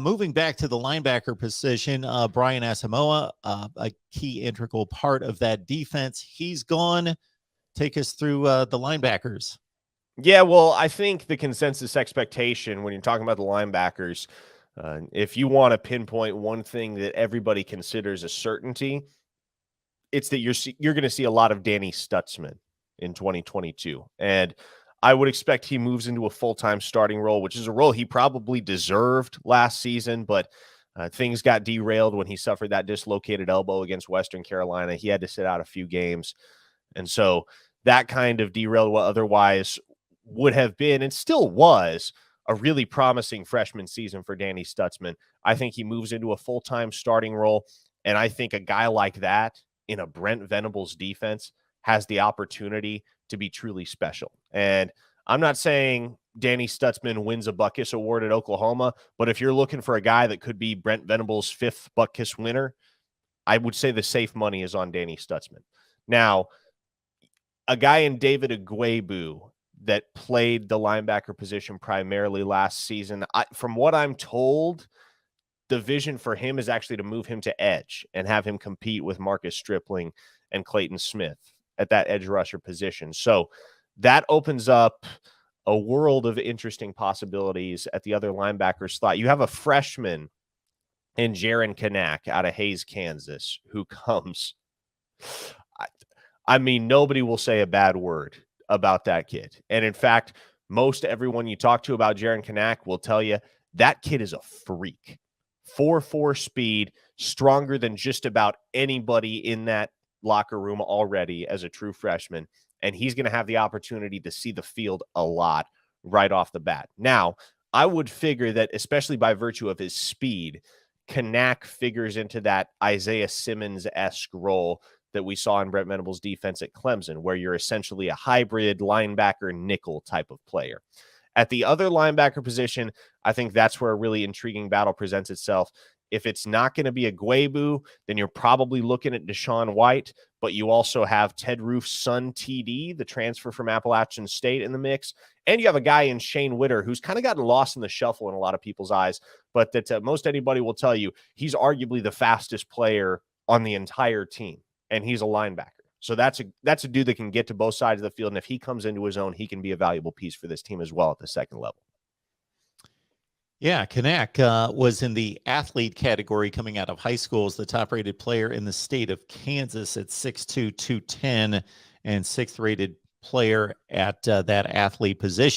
Moving back to the linebacker position, Brian Asamoah, a key integral part of that defense. He's gone. Take us through the linebackers. Yeah, well, I think the consensus expectation when you're talking about the linebackers, if you want to pinpoint one thing that everybody considers a certainty, it's that you're going to see a lot of Danny Stutsman in 2022. And I would expect he moves into a full-time starting role, which is a role he probably deserved last season, but things got derailed when he suffered that dislocated elbow against Western Carolina. He had to sit out a few games. And so that kind of derailed what otherwise would have been and still was a really promising freshman season for Danny Stutsman. I think he moves into a full-time starting role, and I think a guy like that in a Brent Venables defense has the opportunity to be truly special. And I'm not saying Danny Stutsman wins a Butkus Award at Oklahoma, but if you're looking for a guy that could be Brent Venables' 5th Butkus winner, I would say the safe money is on Danny Stutsman. Now, a guy in David Agwebu that played the linebacker position primarily last season, from what I'm told, the vision for him is actually to move him to edge and have him compete with Marcus Stripling and Clayton Smith at that edge rusher position. So that opens up a world of interesting possibilities at the other linebacker slot. You have a freshman in Jaron Kanak out of Hays, Kansas, who comes. I mean, nobody will say a bad word about that kid. And in fact, most everyone you talk to about Jaron Kanak will tell you that kid is a freak. 4.4 speed, stronger than just about anybody in that locker room already as a true freshman. And he's going to have the opportunity to see the field a lot right off the bat. Now, I would figure that, especially by virtue of his speed, Kanak figures into that Isaiah Simmons-esque role that we saw in Brent Venables' defense at Clemson, where you're essentially a hybrid linebacker nickel type of player. At the other linebacker position, I think that's where a really intriguing battle presents itself. If it's not going to be a Agwebu, then you're probably looking at Deshaun White, but you also have Ted Roof's son, TD, the transfer from Appalachian State, in the mix. And you have a guy in Shane Witter who's kind of gotten lost in the shuffle in a lot of people's eyes, but that most anybody will tell you he's arguably the fastest player on the entire team, and he's a linebacker. So that's a dude that can get to both sides of the field, and if he comes into his own, he can be a valuable piece for this team as well at the second level. Yeah, Kanak was in the athlete category coming out of high school as the top-rated player in the state of Kansas at 6'2", 210, and 6th-rated player at that athlete position.